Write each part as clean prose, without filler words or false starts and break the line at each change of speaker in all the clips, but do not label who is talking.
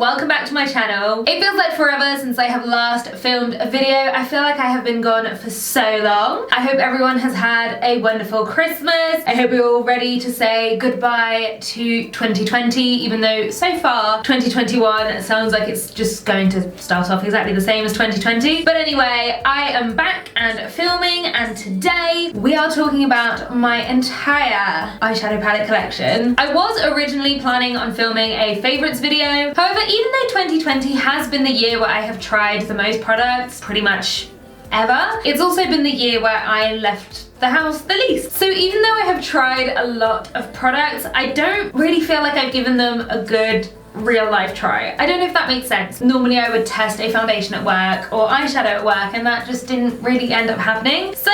welcome back to my channel. It feels like forever since I have last filmed a video. I feel like I have been gone for so long. I hope everyone has had a wonderful Christmas. I hope you're all ready to say goodbye to 2020, even though so far 2021 sounds like it's just going to start off exactly the same as 2020. But anyway, I am back and filming, and today we are talking about my entire eyeshadow palette collection. I was originally planning on filming a favorites video. However, even though 2020 has been the year where I have tried the most products pretty much ever, it's also been the year where I left the house the least. So even though I have tried a lot of products, I don't really feel like I've given them a good real life try. I don't know if that makes sense. Normally I would test a foundation at work or eyeshadow at work, and that just didn't really end up happening. So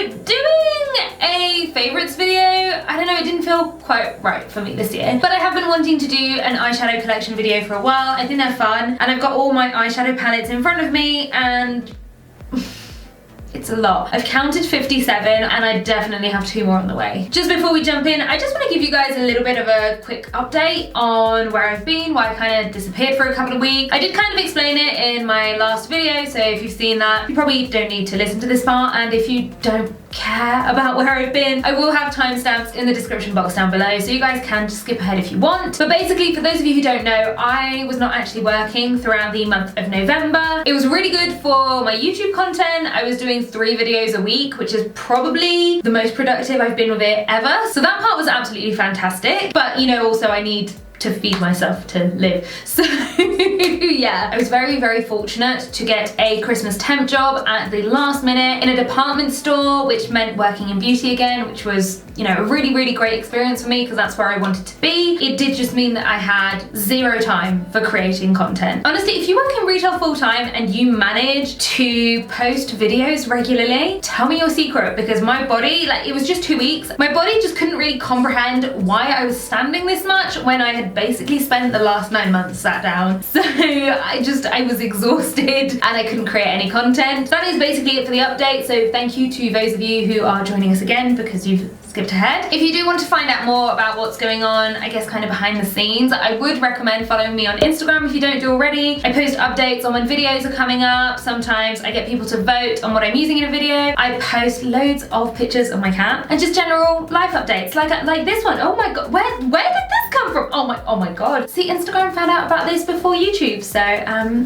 doing a favorites video, I don't know, it didn't feel quite right for me this year. But I have been wanting to do an eyeshadow collection video for a while. I think they're fun, and I've got all my eyeshadow palettes in front of me, and it's a lot. I've counted 57 and I definitely have 2 more on the way. Just before we jump in, I just want to give you guys a little bit of a quick update on where I've been, why I kind of disappeared for a couple of weeks. I did kind of explain it in my last video, so if you've seen that, you probably don't need to listen to this part, and if you don't care about where I've been, I will have timestamps in the description box down below, so you guys can just skip ahead if you want. But basically, for those of you who don't know, I was not actually working throughout the month of November. It was really good for my YouTube content. I was doing 3 videos a week, which is probably the most productive I've been with it ever. So that part was absolutely fantastic. But you know, also I need to feed myself to live. So yeah, I was very, very fortunate to get a Christmas temp job at the last minute in a department store, which meant working in beauty again, which was, you know, a really, really great experience for me because that's where I wanted to be. It did just mean that I had 0 time for creating content. Honestly, if you work in retail full time and you manage to post videos regularly, tell me your secret, because my body, like, it was just 2 weeks. My body just couldn't really comprehend why I was standing this much when I had basically spent the last 9 months sat down. So I was exhausted and I couldn't create any content. That is basically it for the update. So thank you to those of you who are joining us again because you've skipped ahead. If you do want to find out more about what's going on, I guess kind of behind the scenes, I would recommend following me on Instagram if you don't do already. I post updates on when videos are coming up. Sometimes I get people to vote on what I'm using in a video. I post loads of pictures of my cat and just general life updates, like this one. Oh my god, where did this come from? Oh my god. See, Instagram found out about this before YouTube. So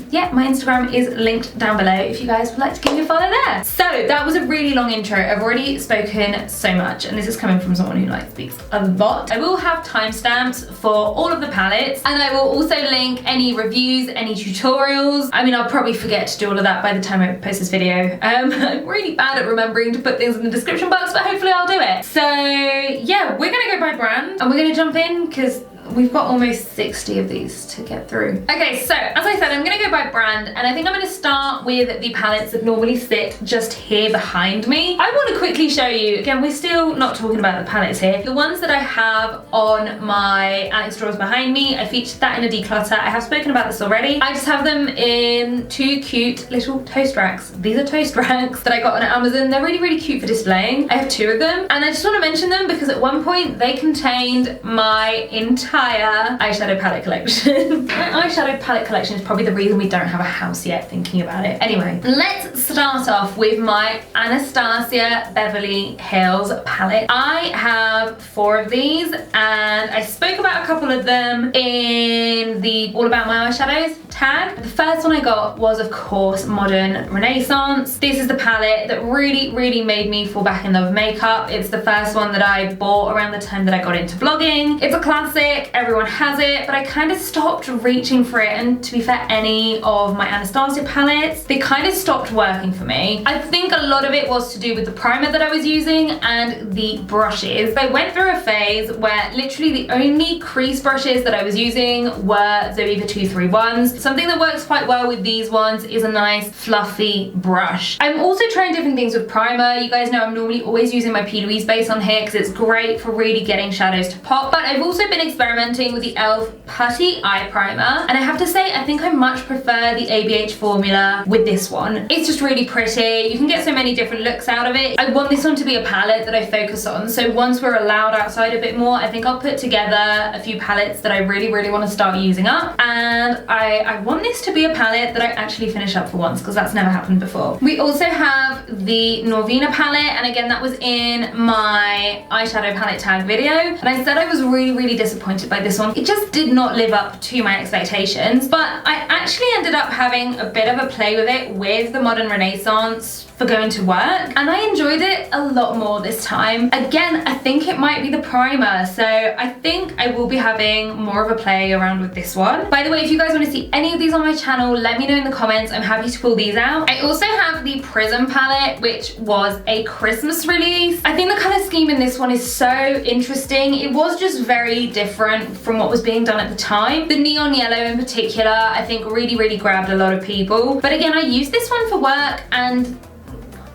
yeah, my Instagram is linked down below if you guys would like to give me a follow there. So that was a really long intro. I've already spoken so much, and this is coming from someone who like speaks a lot. I will have timestamps for all of the palettes, and I will also link any reviews, any tutorials. I mean, I'll probably forget to do all of that by the time I post this video. I'm really bad at remembering to put things in the description box, but hopefully I'll do it. So yeah, we're gonna go by brand and we're gonna jump in because we've got almost 60 of these to get through. Okay, so as I said, I'm gonna go by brand, and I think I'm gonna start with the palettes that normally sit just here behind me. I want to quickly show you, again, we're still not talking about the palettes here, the ones that I have on my Alex drawers behind me. I featured that in a declutter. I have spoken about this already. I just have them in 2 cute little toast racks. These are toast racks that I got on Amazon. They're really, really cute for displaying. I have 2 of them, and I just want to mention them because at one point they contained my entire eyeshadow palette collection. My eyeshadow palette collection is probably the reason we don't have a house yet, thinking about it. Anyway, let's start off with my Anastasia Beverly Hills palette. I have 4 of these, and I spoke about a couple of them in the All About My Eyeshadows tag. The first one I got was, of course, Modern Renaissance. This is the palette that really, really made me fall back in love with makeup. It's the first one that I bought around the time that I got into vlogging. It's a classic. Everyone has it, but I kind of stopped reaching for it, and to be fair, any of my Anastasia palettes, they kind of stopped working for me. I think a lot of it was to do with the primer that I was using and the brushes. I went through a phase where literally the only crease brushes that I was using were Zoeva 231s. Something that works quite well with these ones is a nice fluffy brush. I'm also trying different things with primer. You guys know I'm normally always using my P. Louise base on here because it's great for really getting shadows to pop. But I've also been experimenting with the e.l.f. Putty Eye Primer. And I have to say, I think I much prefer the ABH formula with this one. It's just really pretty. You can get so many different looks out of it. I want this one to be a palette that I focus on. So once we're allowed outside a bit more, I think I'll put together a few palettes that I really want to start using up. And I want this to be a palette that I actually finish up for once, because that's never happened before. We also have the Norvina palette, and again, that was in my eyeshadow palette tag video. And I said I was really disappointed by this one. It just did not live up to my expectations, but I actually ended up having a bit of a play with it with the Modern Renaissance for going to work, and I enjoyed it a lot more this time. Again, I think it might be the primer, so I think I will be having more of a play around with this one. By the way, if you guys want to see any of these on my channel, let me know in the comments. I'm happy to pull these out. I also have the Prism palette, which was a Christmas release. I think the color scheme in this one is so interesting. It was just very different from what was being done at the time. The neon yellow in particular, I think really grabbed a lot of people. But again, I used this one for work, and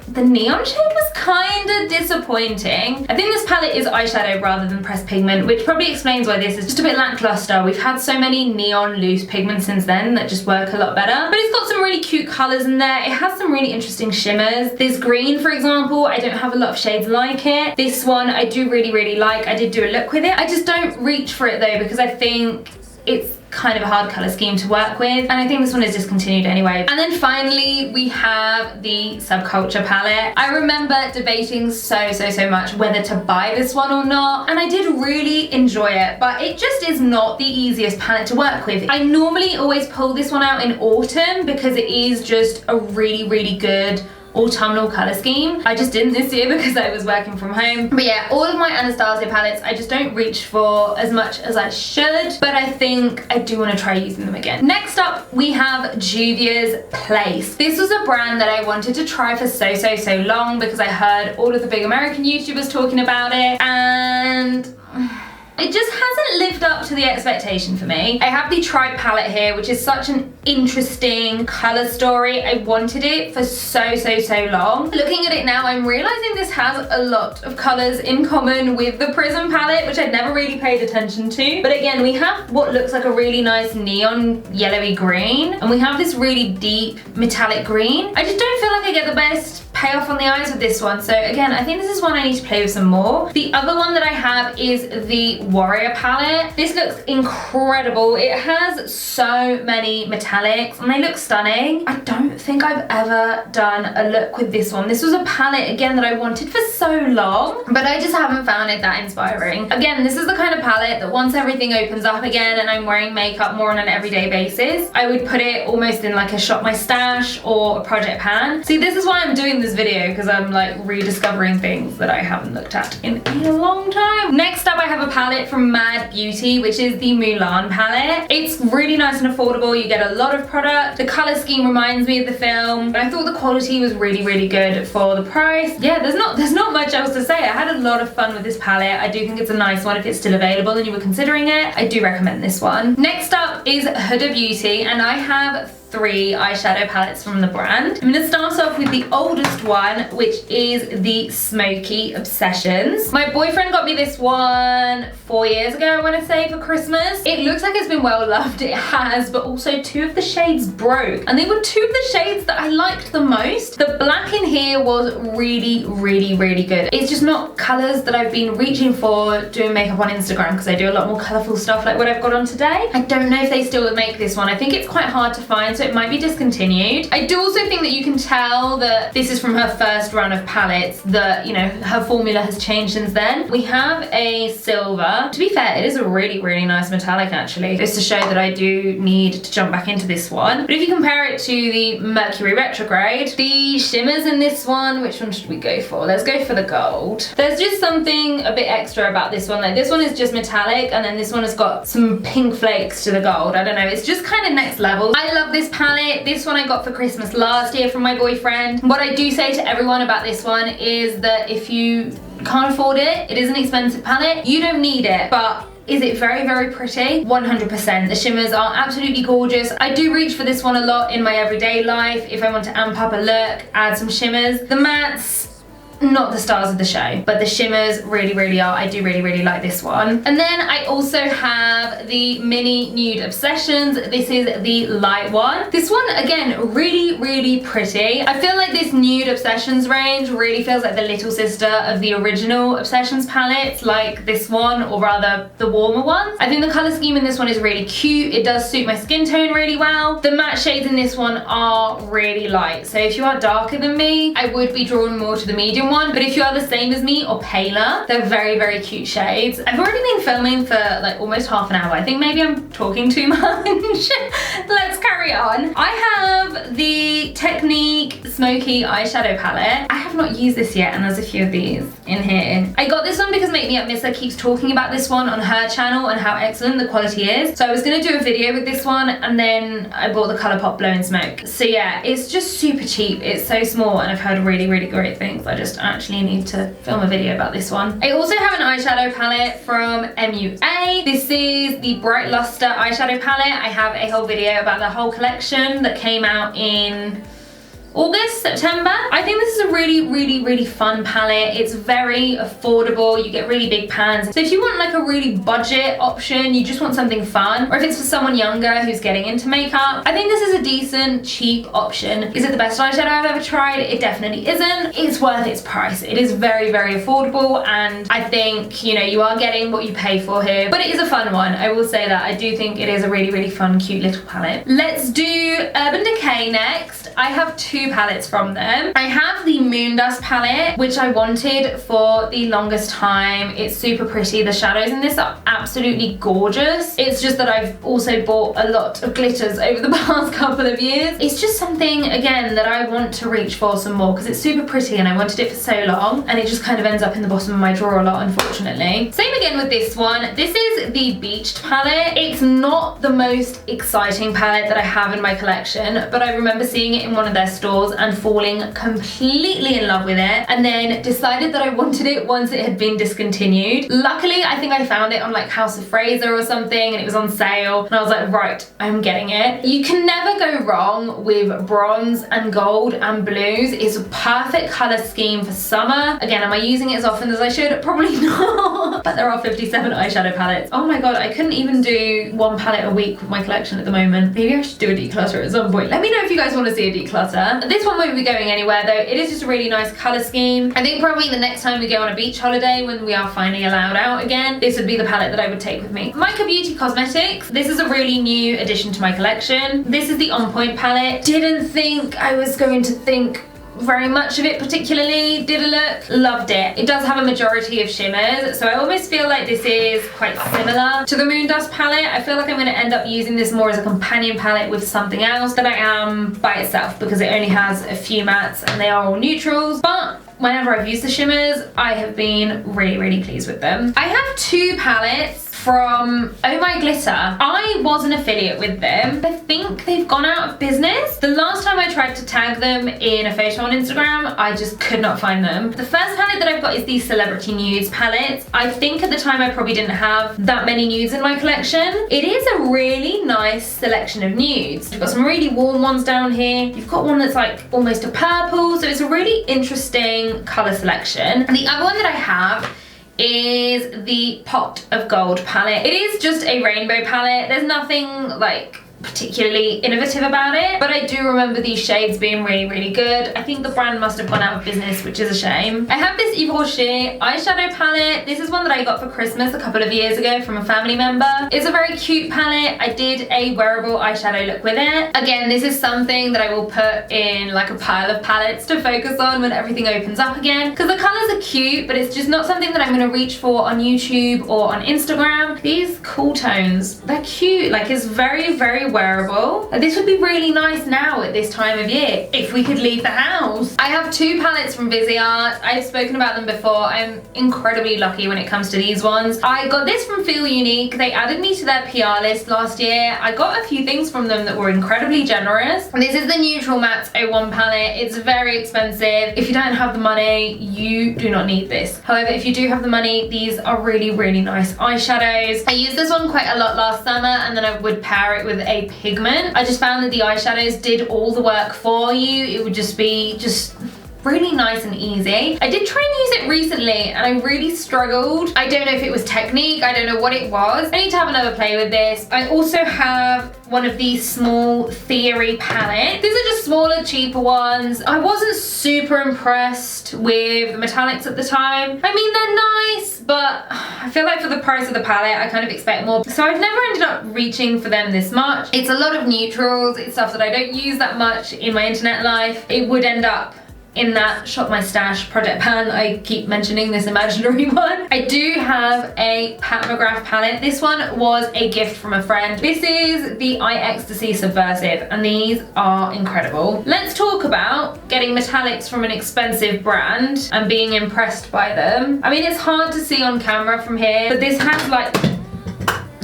the neon shade was kind of disappointing. I think this palette is eyeshadow rather than pressed pigment, which probably explains why this is just a bit lackluster. We've had so many neon loose pigments since then that just work a lot better. But it's got some really cute colors in there. It has some really interesting shimmers. This green, for example, I don't have a lot of shades like it. This one I do really like. I did do a look with it. I just don't reach for it though, because I think it's kind of a hard color scheme to work with, and I think this one is discontinued anyway. And then finally we have the Subculture palette. I remember debating so much whether to buy this one or not, and I did really enjoy it, but it just is not the easiest palette to work with. I normally always pull this one out in autumn because it is just a really good autumnal color scheme. I just didn't this year because I was working from home. But yeah, all of my Anastasia palettes I just don't reach for as much as I should, but I think I do want to try using them again. Next up we have Juvia's Place. This was a brand that I wanted to try for so long because I heard all of the big American YouTubers talking about it, and it just hasn't lived up to the expectation for me. I have the Tribe palette here, which is such an interesting color story. I wanted it for so long. Looking at it now, I'm realizing this has a lot of colors in common with the Prism palette, which I'd never really paid attention to. But again, we have what looks like a really nice neon yellowy green, and we have this really deep metallic green. I just don't feel like I get the best payoff on the eyes with this one. So again, I think this is one I need to play with some more. The other one that I have is the Warrior palette. This looks incredible. It has so many metallics and they look stunning. I don't think I've ever done a look with this one. This was a palette, again, that I wanted for so long, but I just haven't found it that inspiring. Again, this is the kind of palette that once everything opens up again and I'm wearing makeup more on an everyday basis, I would put it almost in like a Shop My Stash or a project pan. See, this is why I'm doing this video, because I'm like rediscovering things that I haven't looked at in a long time. Next up I have a palette from Mad Beauty, which is the Mulan palette. It's really nice and affordable. You get a lot of product. The color scheme reminds me of the film, but I thought the quality was really good for the price. Yeah, there's not much else to say. I had a lot of fun with this palette. I do think it's a nice one if it's still available and you were considering it. I do recommend this one. Next up is Huda Beauty, and I have 3 eyeshadow palettes from the brand. I'm going to start off with the oldest one, which is the Smokey Obsessions. My boyfriend got me this one 4 years ago, I want to say, for Christmas. It looks like it's been well loved. It has, but also 2 of the shades broke, and they were 2 of the shades that I liked the most. The black in here was really good. It's just not colors that I've been reaching for doing makeup on Instagram, because I do a lot more colorful stuff like what I've got on today. I don't know if they still make this one. I think it's quite hard to find, so it might be discontinued. I do also think that you can tell that this is from her first run of palettes, that, you know, her formula has changed since then. We have a silver. To be fair, it is a really nice metallic actually, just to show that I do need to jump back into this one. But if you compare it to the Mercury Retrograde, the shimmers in this one, which one should we go for? Let's go for the gold. There's just something a bit extra about this one. Like, this one is just metallic, and then this one has got some pink flakes to the gold. I don't know, it's just kind of next level. I love this palette. This one I got for Christmas last year from my boyfriend. What I do say to everyone about this one is that if you can't afford it, it is an expensive palette. You don't need it, but Is it very, very pretty? 100%. The shimmers are absolutely gorgeous. I do reach for this one a lot in my everyday life. If I want to amp up a look, add some shimmers. The mattes, not the stars of the show, but the shimmers really, really are. I do really, really like this one. And then I also have the mini Nude Obsessions. This is the light one. This one, again, really, really pretty. I feel like this Nude Obsessions range really feels like the little sister of the original Obsessions palettes, like this one, or rather the warmer ones. I think the color scheme in this one is really cute. It does suit my skin tone really well. The matte shades in this one are really light. So if you are darker than me, I would be drawn more to the medium one, but if you are the same as me or paler, they're very, very cute shades. I've already been filming for like almost half an hour. I think maybe I'm talking too much. Let's carry on. I have the Technic Smokey Eyeshadow palette. I have not used this yet, and there's a few of these in here. I got this one because Make Me Up Missa keeps talking about this one on her channel and how excellent the quality is. So I was gonna do a video with this one, and then I bought the Colourpop Blowin Smoke. So yeah, it's just super cheap. It's so small, and I've heard really, really great things. I just actually need to film a video about this one. I also have an eyeshadow palette from MUA. This is the Bright Luster eyeshadow palette. I have a whole video about the whole collection that came out in August, September. I think this is a really, really, really fun palette. It's very affordable. You get really big pans. So if you want like a really budget option, you just want something fun, or if it's for someone younger who's getting into makeup, I think this is a decent, cheap option. Is it the best eyeshadow I've ever tried? It definitely isn't. It's worth its price. It is very, very affordable, and I think, you know, you are getting what you pay for here, but it is a fun one. I will say that. I do think it is a really, really fun, cute little palette. Let's do Urban Decay next. I have two palettes from them. I have the Moondust palette, which I wanted for the longest time. It's super pretty. The shadows in this are absolutely gorgeous. It's just that I've also bought a lot of glitters over the past couple of years. It's just something, again, that I want to reach for some more because it's super pretty and I wanted it for so long, and it just kind of ends up in the bottom of my drawer a lot, unfortunately. Same again with this one. This is the Beached palette. It's not the most exciting palette that I have in my collection, but I remember seeing it in one of their stores and falling completely in love with it, and then decided that I wanted it once it had been discontinued. Luckily, I think I found it on like House of Fraser or something, and it was on sale, and I was like, right, I'm getting it. You can never go wrong with bronze and gold and blues. It's a perfect color scheme for summer. Again, am I using it as often as I should? Probably not. But there are 57 eyeshadow palettes. Oh my god, I couldn't even do one palette a week with my collection at the moment. Maybe I should do a declutter at some point. Let me know if you guys want to see a declutter. This one won't be going anywhere though. It is just a really nice color scheme. I think probably the next time we go on a beach holiday, when we are finally allowed out again, this would be the palette that I would take with me. Mica Beauty Cosmetics. This is a really new addition to my collection. This is the On Point palette. Didn't think I was going to think very much of it particularly. Did a look, loved it. It does have a majority of shimmers, so I almost feel like this is quite similar to the Moondust palette. I feel like I'm going to end up using this more as a companion palette with something else than I am by itself, because it only has a few mattes and they are all neutrals, but whenever I've used the shimmers, I have been really, really pleased with them. I have two palettes from OhMyGlitter. I was an affiliate with them. I think they've gone out of business. The last time I tried to tag them in a photo on Instagram, I just could not find them. The first palette that I've got is the Celebrity Nudes palette. I think at the time I probably didn't have that many nudes in my collection. It is a really nice selection of nudes. You've got some really warm ones down here. You've got one that's like almost a purple, so it's a really interesting color selection. And the other one that I have is the Pot of Gold palette. It is just a rainbow palette. There's nothing like particularly innovative about it, but I do remember these shades being really, really good. I think the brand must have gone out of business, which is a shame. I have this Yves Rocher eyeshadow palette. This is one that I got for Christmas a couple of years ago from a family member. It's a very cute palette. I did a wearable eyeshadow look with it. Again, this is something that I will put in like a pile of palettes to focus on when everything opens up again, because the colors are cute, but it's just not something that I'm going to reach for on YouTube or on Instagram. These cool tones, they're cute. Like, it's very, very very wearable. This would be really nice now at this time of year, if we could leave the house. I have two palettes from Viseart. I've spoken about them before. I'm incredibly lucky when it comes to these ones. I got this from Feel Unique. They added me to their PR list last year. I got a few things from them that were incredibly generous. This is the Neutral Matte 01 palette. It's very expensive. If you don't have the money, you do not need this. However, if you do have the money, these are really, really nice eyeshadows. I used this one quite a lot last summer, and then I would pair it with a pigment. I just found that the eyeshadows did all the work for you. It would just be really nice and easy. I did try and use it recently and I really struggled. I don't know if it was Technic, I don't know what it was. I need to have another play with this. I also have one of these small Theory palettes. These are just smaller, cheaper ones. I wasn't super impressed with the metallics at the time. I mean, they're nice, but I feel like for the price of the palette, I kind of expect more. So I've never ended up reaching for them this much. It's a lot of neutrals. It's stuff that I don't use that much in my internet life. It would end up in that Shop My Stash project pan. I keep mentioning this imaginary one. I do have a Pat McGrath palette. This one was a gift from a friend. This is the Ecstasy Subversive, and these are incredible. Let's talk about getting metallics from an expensive brand and being impressed by them. I mean, it's hard to see on camera from here, but this has like,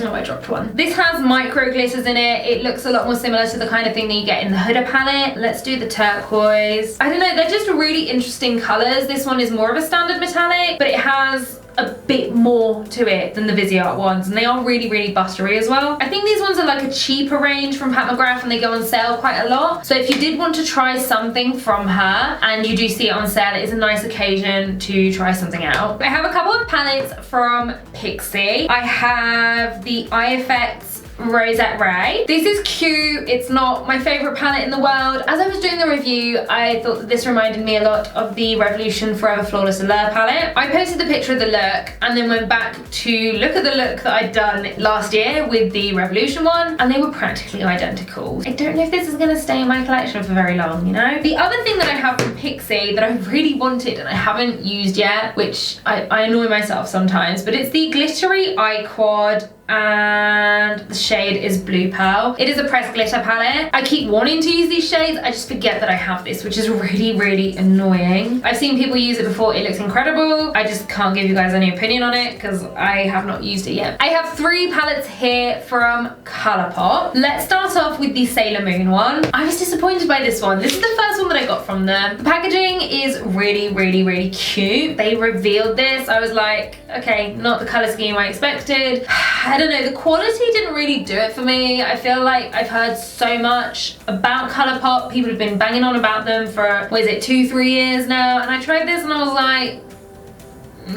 oh, I dropped one. This has micro glitters in it. It looks a lot more similar to the kind of thing that you get in the Huda palette. Let's do the turquoise. I don't know, they're just really interesting colors. This one is more of a standard metallic, but it has a bit more to it than the Viseart ones, and they are really, really buttery as well. I think these ones are like a cheaper range from Pat McGrath, and they go on sale quite a lot. So if you did want to try something from her and you do see it on sale, it is a nice occasion to try something out. I have a couple of palettes from Pixi. I have the Eye Effects Rosette Ray. This is cute. It's not my favorite palette in the world. As I was doing the review, I thought that this reminded me a lot of the Revolution Forever Flawless Allure palette. I posted the picture of the look and then went back to look at the look that I'd done last year with the Revolution one, and they were practically identical. I don't know if this is going to stay in my collection for very long, you know? The other thing that I have from Pixi that I really wanted and I haven't used yet, which I annoy myself sometimes, but it's the Glittery Eye Quad, and the shade is Blue Pearl. It is a pressed glitter palette. I keep wanting to use these shades, I just forget that I have this, which is really, really annoying. I've seen people use it before, it looks incredible. I just can't give you guys any opinion on it because I have not used it yet. I have three palettes here from Colourpop. Let's start off with the Sailor Moon one. I was disappointed by this one. This is the first one that I got from them. The packaging is really, really, really cute. They revealed this. I was like, okay, not the color scheme I expected. I don't know, the quality didn't really do it for me. I feel like I've heard so much about Colourpop. People have been banging on about them for, what is it, 2-3 years now, and I tried this and I was like,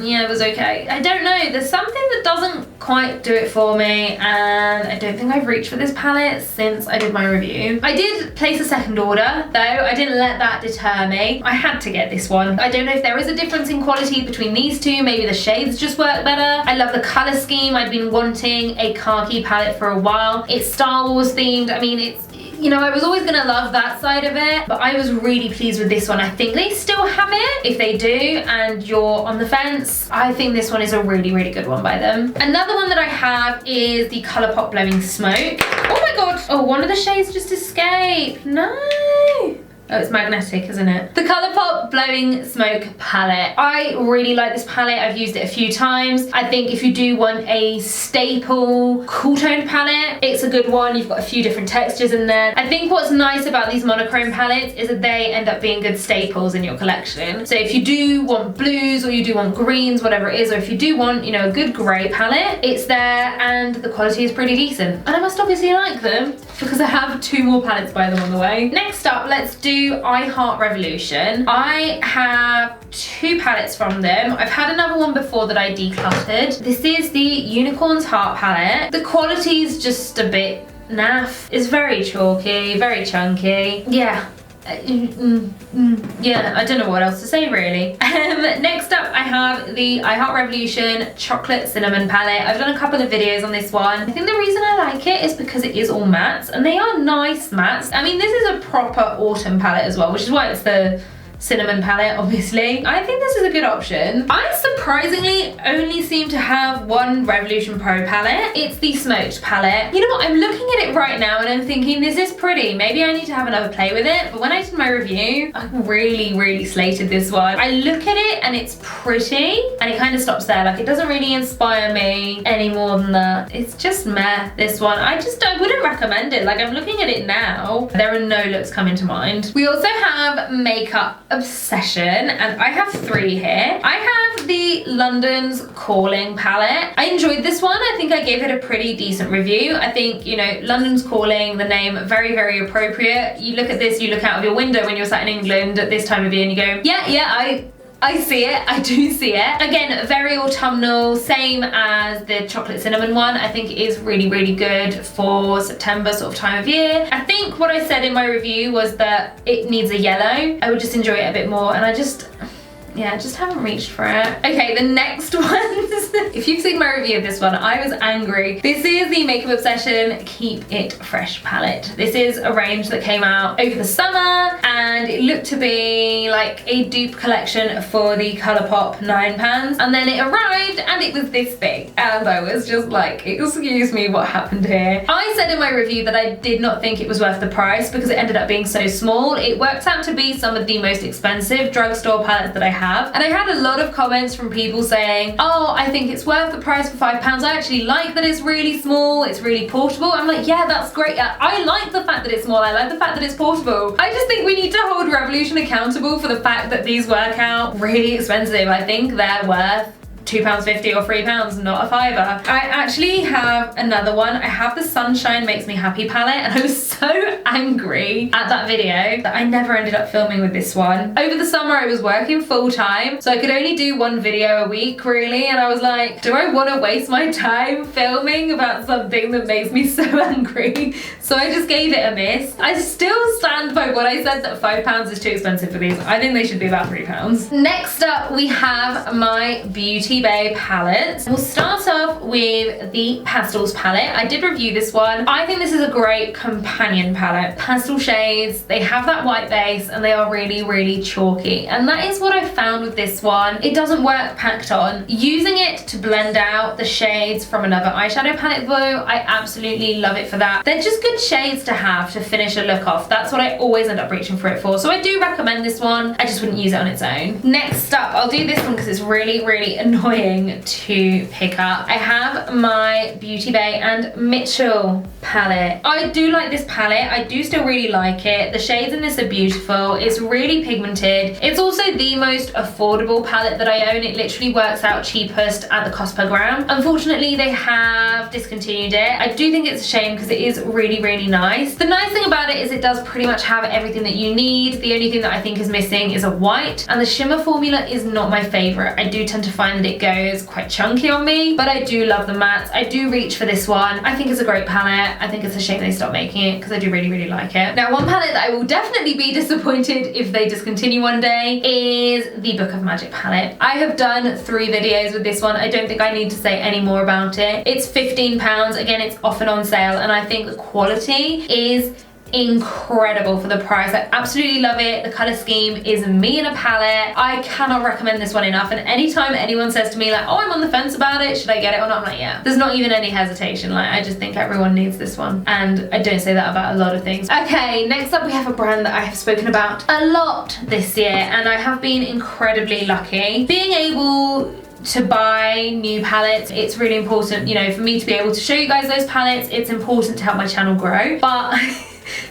yeah, it was okay. I don't know, there's something that doesn't quite do it for me, and I don't think I've reached for this palette since I did my review. I did place a second order though. I didn't let that deter me. I had to get this one. I don't know if there is a difference in quality between these two. Maybe the shades just work better. I love the color scheme. I'd been wanting a khaki palette for a while. It's Star Wars themed. I mean, it's, you know, I was always gonna love that side of it, but I was really pleased with this one. I think they still have it. If they do and you're on the fence, I think this one is a really, really good one by them. Another one that I have is the Colourpop Blowin Smoke. Oh my god! Oh, one of the shades just escaped. No! Oh, it's magnetic, isn't it? The Colourpop Blowin Smoke palette. I really like this palette. I've used it a few times. I think if you do want a staple cool toned palette, it's a good one. You've got a few different textures in there. I think what's nice about these monochrome palettes is that they end up being good staples in your collection. So if you do want blues or you do want greens, whatever it is, or if you do want, you know, a good grey palette, it's there and the quality is pretty decent. And I must obviously like them because I have two more palettes by them on the way. Next up, let's do I Heart Revolution. I have two palettes from them. I've had another one before that I decluttered. This is the Unicorn's Heart palette. The quality is just a bit naff. It's very chalky, very chunky. Yeah. Yeah, I don't know what else to say really. Next up I have the I Heart Revolution Chocolate Cinnamon palette. I've done a couple of videos on this one. I think the reason I like it is because it is all mattes and they are nice mattes. I mean, this is a proper autumn palette as well, which is why it's the cinnamon palette, obviously. I think this is a good option. I surprisingly only seem to have one Revolution Pro palette. It's the Smoked palette. You know what, I'm looking at it right now and I'm thinking, this is pretty. Maybe I need to have another play with it. But when I did my review, I really slated this one. I look at it and it's pretty, and it kind of stops there. Like, it doesn't really inspire me any more than that. It's just meh, this one. I wouldn't recommend it. Like, I'm looking at it now. There are no looks coming to mind. We also have Makeup Obsession, and I have 3 here. I have the London's Calling palette. I enjoyed this one. I think I gave it a pretty decent review. I think, you know, London's Calling, the name, very appropriate. You look at this, you look out of your window when you're sat in England at this time of year and you go, yeah, I see it, I do see it. Again, very autumnal, same as the chocolate cinnamon one. I think it is really good for September sort of time of year. I think what I said in my review was that it needs a yellow. I would just enjoy it a bit more, and I just haven't reached for it. Okay, the next one. If you've seen my review of this one, I was angry. This is the Makeup Obsession Keep It Fresh palette. This is a range that came out over the summer, and it looked to be like a dupe collection for the Colourpop 9 pans. And then it arrived and it was this big. And I was just like, excuse me, what happened here? I said in my review that I did not think it was worth the price because it ended up being so small. It worked out to be some of the most expensive drugstore palettes that I have. And I had a lot of comments from people saying, oh, I think it's worth the price for £5. I actually like that it's really small, it's really portable. I'm like, yeah, that's great. I like the fact that it's small, I like the fact that it's portable. I just think we need to hold Revolution accountable for the fact that these work out really expensive. I think they're worth £2.50 or £3, not a fiver. I actually have another one. I have the Sunshine Makes Me Happy palette, and I was so angry at that video that I never ended up filming with this one. Over the summer I was working full time, so I could only do 1 video a week really, and I was like, do I want to waste my time filming about something that makes me so angry? So I just gave it a miss. I still stand by what I said, that £5 is too expensive for these. I think they should be about £3. Next up we have my Beauty Bay palette. We'll start off with the Pastels palette. I did review this one. I think this is a great companion palette. Pastel shades, they have that white base and they are really chalky. And that is what I found with this one. It doesn't work packed on. Using it to blend out the shades from another eyeshadow palette though, I absolutely love it for that. They're just good shades to have to finish a look off. That's what I always end up reaching for it for. So I do recommend this one. I just wouldn't use it on its own. Next up, I'll do this one because it's really annoying to pick up. I have my Beauty Bay and Mmmmitchell palette. I do like this palette. I do still really like it. The shades in this are beautiful. It's really pigmented. It's also the most affordable palette that I own. It literally works out cheapest at the cost per gram. Unfortunately, they have discontinued it. I do think it's a shame because it is really nice. The nice thing about it is it does pretty much have everything that you need. The only thing that I think is missing is a white, and the shimmer formula is not my favorite. I do tend to find that it goes quite chunky on me, but I do love the mattes. I do reach for this one. I think it's a great palette. I think it's a shame they stopped making it because I do really like it. Now, one palette that I will definitely be disappointed if they discontinue one day is the Book of Magic palette. I have done 3 videos with this one. I don't think I need to say any more about it. It's £15. Again, it's often on sale, and I think the quality is incredible for the price. I absolutely love it. The color scheme is me in a palette. I cannot recommend this one enough, and anytime anyone says to me like, oh, I'm on the fence about it, should I get it or not, I'm like, yeah. There's not even any hesitation. Like, I just think everyone needs this one, and I don't say that about a lot of things. Okay, next up we have a brand that I have spoken about a lot this year, and I have been incredibly lucky. Being able to buy new palettes, it's really important, you know, for me to be able to show you guys those palettes. It's important to help my channel grow, but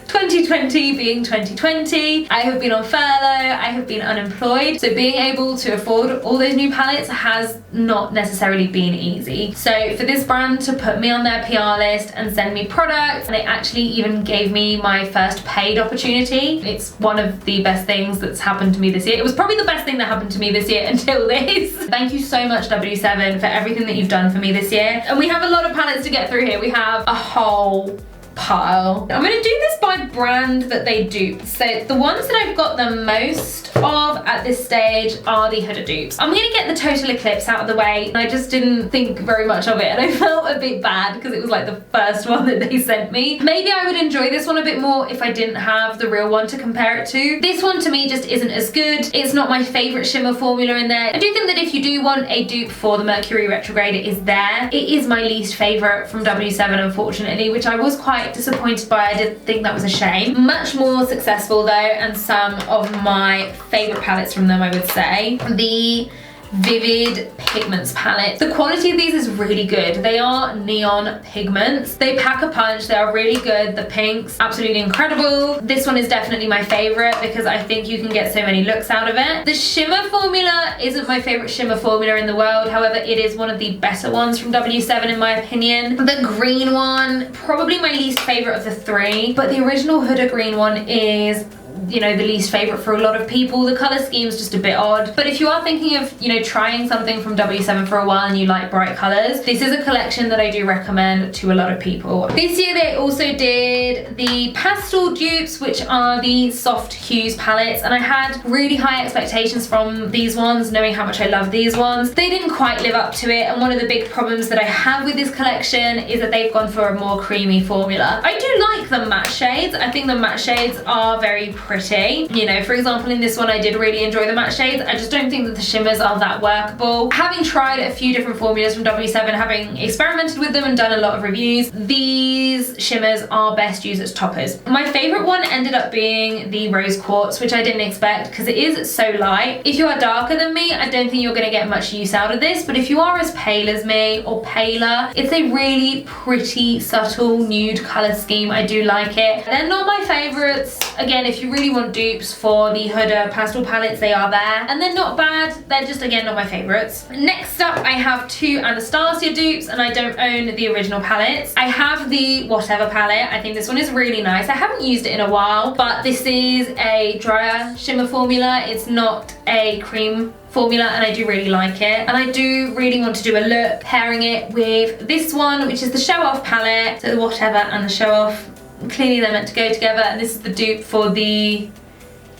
2020 being 2020, I have been on furlough, I have been unemployed, so being able to afford all those new palettes has not necessarily been easy. So for this brand to put me on their PR list and send me products, and they actually even gave me my first paid opportunity, it's one of the best things that's happened to me this year. It was probably the best thing that happened to me this year until this. Thank you so much, W7, for everything that you've done for me this year. And we have a lot of palettes to get through here. We have a whole pile. I'm gonna do this by brand that they dupe. So the ones that I've got the most of at this stage are the Huda dupes. I'm gonna get the Total Eclipse out of the way. I just didn't think very much of it and I felt a bit bad because it was like the first one that they sent me. Maybe I would enjoy this one a bit more if I didn't have the real one to compare it to. This one to me just isn't as good. It's not my favorite shimmer formula in there. I do think that if you do want a dupe for the Mercury Retrograde, it is there. It is my least favorite from W7, unfortunately, which I was quite disappointed by. I did think that was a shame. Much more successful though, and some of my favorite palettes from them, I would say. The Vivid Pigments palette. The quality of these is really good. They are neon pigments. They pack a punch. They are really good. The pinks, absolutely incredible. This one is definitely my favorite because I think you can get so many looks out of it. The shimmer formula isn't my favorite shimmer formula in the world. However, it is one of the better ones from W7 in my opinion. The green one, probably my least favorite of the three, but the original Huda green one is, you know, the least favorite for a lot of people. The color scheme is just a bit odd, but if you are thinking of, you know, trying something from W7 for a while and you like bright colors, this is a collection that I do recommend to a lot of people. This year they also did the pastel dupes, which are the soft hues palettes, and I had really high expectations from these ones, knowing how much I love these ones. They didn't quite live up to it, and one of the big problems that I have with this collection is that they've gone for a more creamy formula. I do like the matte shades. I think the matte shades are very pretty. You know, for example, in this one I did really enjoy the matte shades. I just don't think that the shimmers are that workable. Having tried a few different formulas from W7, having experimented with them and done a lot of reviews, these shimmers are best used as toppers. My favorite one ended up being the Rose Quartz, which I didn't expect because it is so light. If you are darker than me, I don't think you're going to get much use out of this, but if you are as pale as me or paler, it's a really pretty subtle nude color scheme. I do like it. They're not my favorites. Again, if you really want dupes for the Huda pastel palettes, they are there, and they're not bad. They're just, again, not my favorites. Next up, I have two Anastasia dupes, and I don't own the original palettes. I have the Whatever palette. I think this one is really nice. I haven't used it in a while, but this is a drier shimmer formula. It's not a cream formula, and I do really like it, and I do really want to do a look pairing it with this one, which is the Show Off palette. So the Whatever and the Show Off, clearly they're meant to go together, and this is the dupe for the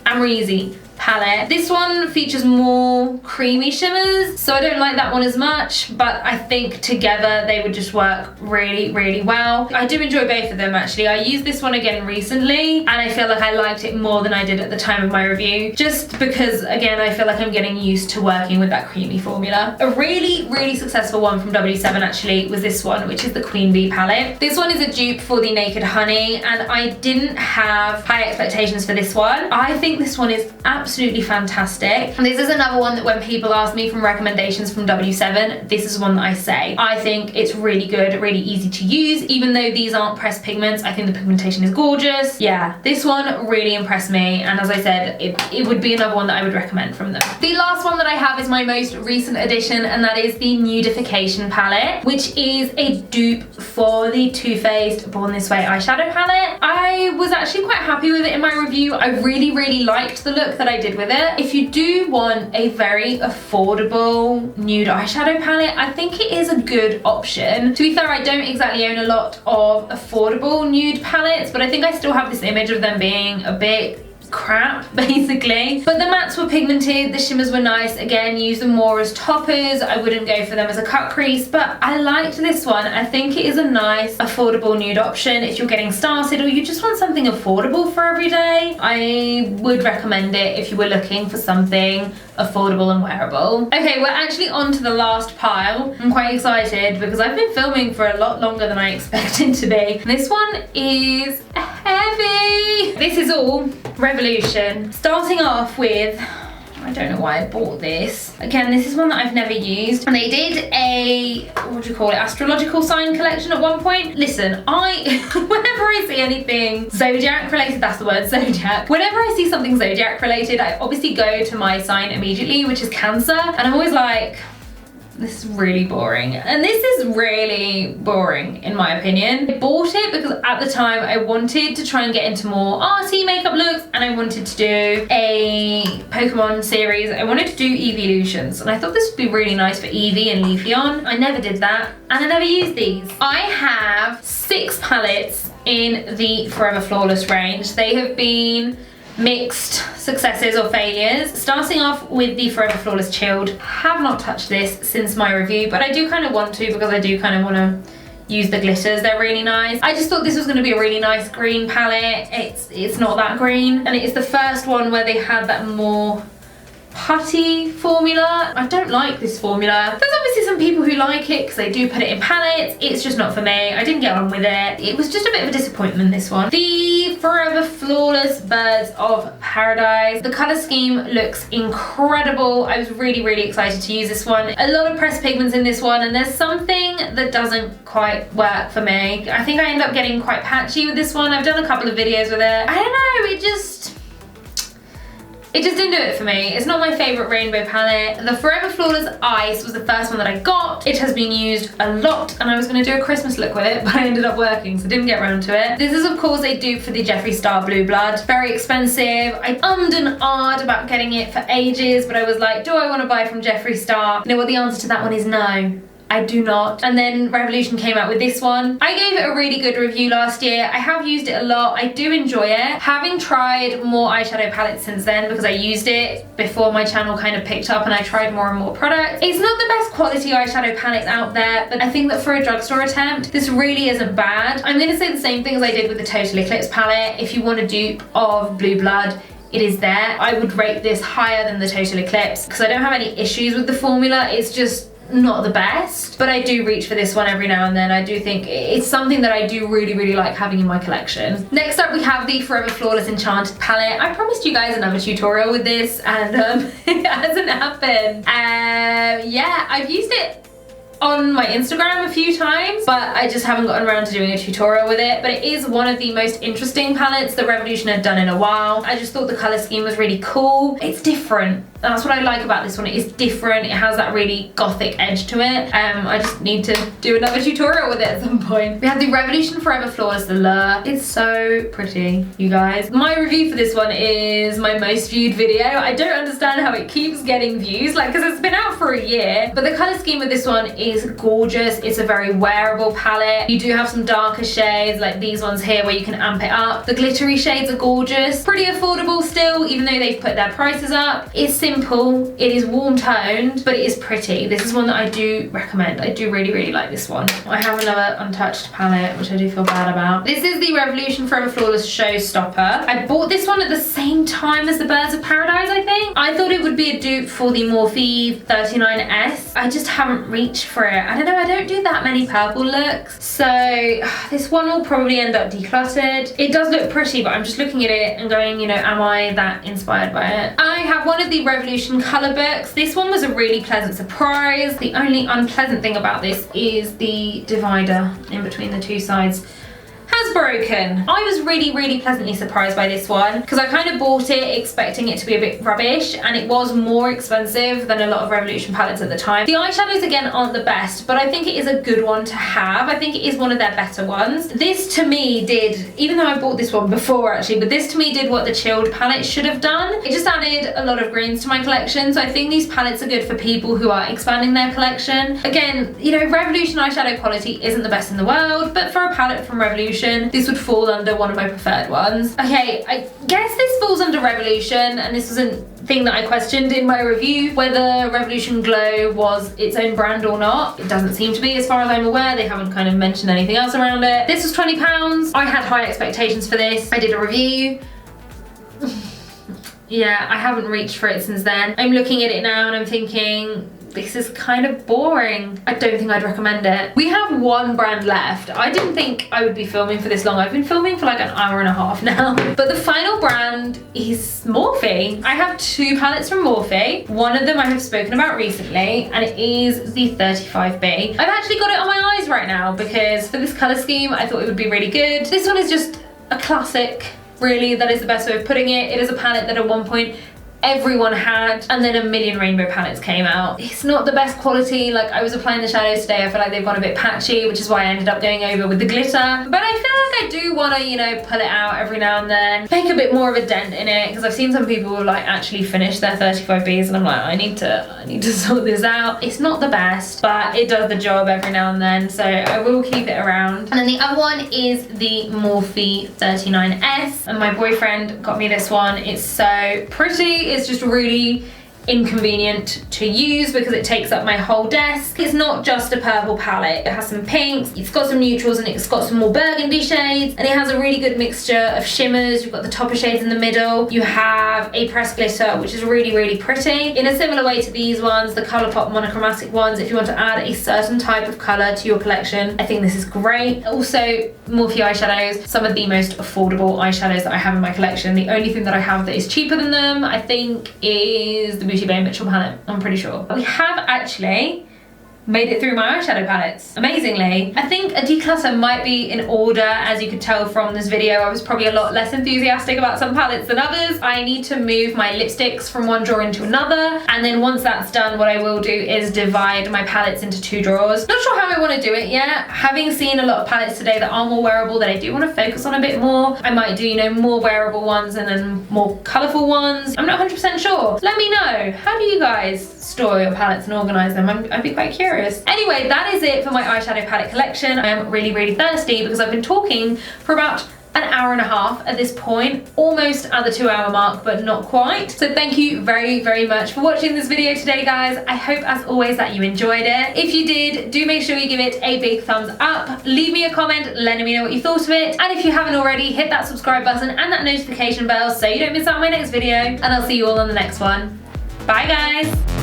Amrezy palette. This one features more creamy shimmers, so I don't like that one as much, but I think together they would just work really, really well. I do enjoy both of them actually. I used this one again recently and I feel like I liked it more than I did at the time of my review, just because, again, I feel like I'm getting used to working with that creamy formula. A really, really successful one from W7 actually was this one, which is the Queen Bee palette. This one is a dupe for the Naked Honey, and I didn't have high expectations for this one. I think this one is absolutely fantastic. And this is another one that when people ask me from recommendations from W7, this is one that I say. I think it's really good, really easy to use. Even though these aren't pressed pigments, I think the pigmentation is gorgeous. Yeah, this one really impressed me, and as I said, it would be another one that I would recommend from them. The last one that I have is my most recent addition, and that is the Nudification palette, which is a dupe for the Too Faced Born This Way eyeshadow palette. I was actually quite happy with it in my review. I really, really liked the look that I did with it. If you do want a very affordable nude eyeshadow palette, I think it is a good option. To be fair, I don't exactly own a lot of affordable nude palettes, but I think I still have this image of them being a bit crap basically. But the mattes were pigmented, the shimmers were nice. Again, use them more as toppers. I wouldn't go for them as a cut crease, but I liked this one. I think it is a nice affordable nude option if you're getting started or you just want something affordable for every day. I would recommend it if you were looking for something affordable and wearable. Okay, we're actually on to the last pile. I'm quite excited because I've been filming for a lot longer than I expected to be. This one is heavy. This is all Revolution. Starting off with, I don't know why I bought this. Again, this is one that I've never used. And they did a, what do you call it, astrological sign collection at one point. Listen, whenever I see anything zodiac related, that's the word, zodiac. Whenever I see something zodiac related, I obviously go to my sign immediately, which is Cancer. And I'm always like, this is really boring. And this is really boring in my opinion. I bought it because at the time I wanted to try and get into more arty makeup looks, and I wanted to do a Pokemon series. I wanted to do Evolutions, and I thought this would be really nice for Eevee and Leafeon. I never did that, and I never used these. I have 6 palettes in the Forever Flawless range. They have been mixed successes or failures. Starting off with the Forever Flawless Chilled. Have not touched this since my review, but I do kind of want to because I do kind of want to use the glitters. They're really nice. I just thought this was going to be a really nice green palette. It's not that green, and it is the first one where they had that more putty formula. I don't like this formula. There's obviously some people who like it because they do put it in palettes. It's just not for me. I didn't get on with it. It was just a bit of a disappointment, this one. The Forever Flawless Birds of Paradise. The colour scheme looks incredible. I was really, really excited to use this one. A lot of pressed pigments in this one, and there's something that doesn't quite work for me. I think I end up getting quite patchy with this one. I've done a couple of videos with it. I don't know, it just didn't do it for me. It's not my favourite rainbow palette. The Forever Flawless Ice was the first one that I got. It has been used a lot, and I was going to do a Christmas look with it, but I ended up working, so didn't get around to it. This is, of course, a dupe for the Jeffree Star Blue Blood. Very expensive. I ummed and ahed about getting it for ages, but I was like, do I want to buy from Jeffree Star? You know what the answer to that one is? No. I do not. And then Revolution came out with this one. I gave it a really good review last year. I have used it a lot. I do enjoy it. Having tried more eyeshadow palettes since then, because I used it before my channel kind of picked up and I tried more and more products. It's not the best quality eyeshadow palette out there, but I think that for a drugstore attempt, this really isn't bad. I'm going to say the same thing as I did with the Total Eclipse palette. If you want a dupe of Blue Blood, it is there. I would rate this higher than the Total Eclipse because I don't have any issues with the formula. It's just not the best, but I do reach for this one every now and then. I do think it's something that I do really, really like having in my collection. Next up, we have the Forever Flawless Enchanted palette. I promised you guys another tutorial with this, and it hasn't happened. Yeah, I've used it on my Instagram a few times, but I just haven't gotten around to doing a tutorial with it. But it is one of the most interesting palettes that Revolution had done in a while. I just thought the colour scheme was really cool. It's different. That's what I like about this one. It is different. It has that really gothic edge to it. I just need to do another tutorial with it at some point. We have the Revolution Forever Flawless Allure. It's so pretty, you guys. My review for this one is my most viewed video. I don't understand how it keeps getting views, like, because it's been out for a year. But the colour scheme of this one is gorgeous. It's a very wearable palette. You do have some darker shades, like these ones here, where you can amp it up. The glittery shades are gorgeous. Pretty affordable still, even though they've put their prices up. It's simple. It is warm toned, but it is pretty. This is one that I do recommend. I do really, really like this one. I have another untouched palette, which I do feel bad about. This is the Revolution Forever Flawless Showstopper. I bought this one at the same time as the Birds of Paradise, I think. I thought it would be a dupe for the Morphe 39S. I just haven't reached for it. I don't know, I don't do that many purple looks. So this one will probably end up decluttered. It does look pretty, but I'm just looking at it and going, you know, am I that inspired by it? I have one of the Revolution colour books. This one was a really pleasant surprise. The only unpleasant thing about this is the divider in between the two sides has broken. I was really, really pleasantly surprised by this one because I kind of bought it expecting it to be a bit rubbish, and it was more expensive than a lot of Revolution palettes at the time. The eyeshadows again aren't the best, but I think it is a good one to have. I think it is one of their better ones. This to me did, even though I bought this one before actually, but this to me did what the Chilled palette should have done. It just added a lot of greens to my collection, so I think these palettes are good for people who are expanding their collection. Again, you know, Revolution eyeshadow quality isn't the best in the world, but for a palette from Revolution, this would fall under one of my preferred ones. Okay, I guess this falls under Revolution, and this was a thing that I questioned in my review, whether Revolution Glow was its own brand or not. It doesn't seem to be, as far as I'm aware. They haven't kind of mentioned anything else around it. This was £20. I had high expectations for this. I did a review. Yeah, I haven't reached for it since then. I'm looking at it now and I'm thinking, this is kind of boring. I don't think I'd recommend it. We have one brand left. I didn't think I would be filming for this long. I've been filming for like an hour and a half now. But the final brand is Morphe. I have two palettes from Morphe. One of them I have spoken about recently, and it is the 35B. I've actually got it on my eyes right now because for this colour scheme, I thought it would be really good. This one is just a classic, really. That is the best way of putting it. It is a palette that at one point everyone had, and then a million rainbow palettes came out. It's not the best quality. Like, I was applying the shadows today, I feel like they've gone a bit patchy, which is why I ended up going over with the glitter. But I feel like I do want to, you know, pull it out every now and then, make a bit more of a dent in it, because I've seen some people like actually finish their 35Bs, and I'm like, I need to sort this out. It's not the best, but it does the job every now and then, so I will keep it around. And then the other one is the Morphe 39S, and my boyfriend got me this one. It's so pretty. It's just really inconvenient to use because it takes up my whole desk. It's not just a purple palette. It has some pinks, it's got some neutrals, and it's got some more burgundy shades, and it has a really good mixture of shimmers. You've got the topper shades in the middle. You have a pressed glitter, which is really, really pretty. In a similar way to these ones, the Colourpop monochromatic ones, if you want to add a certain type of colour to your collection, I think this is great. Also, Morphe eyeshadows, some of the most affordable eyeshadows that I have in my collection. The only thing that I have that is cheaper than them, I think, is the Mmmmitchell palette, I'm pretty sure. We have actually made it through my eyeshadow palettes, amazingly. I think a declutter might be in order. As you could tell from this video, I was probably a lot less enthusiastic about some palettes than others. I need to move my lipsticks from one drawer into another, and then once that's done, what I will do is divide my palettes into 2 drawers. Not sure how I want to do it yet. Having seen a lot of palettes today that are more wearable, that I do want to focus on a bit more, I might do, you know, more wearable ones and then more colourful ones. I'm not 100% sure. Let me know. How do you guys store your palettes and organise them? I'd be quite curious. Anyway, that is it for my eyeshadow palette collection. I am really, really thirsty because I've been talking for about an hour and a half at this point, almost at the 2-hour mark, but not quite. So thank you very, very much for watching this video today, guys. I hope, as always, that you enjoyed it. If you did, do make sure you give it a big thumbs up. Leave me a comment letting me know what you thought of it. And if you haven't already, hit that subscribe button and that notification bell so you don't miss out on my next video. And I'll see you all on the next one. Bye, guys.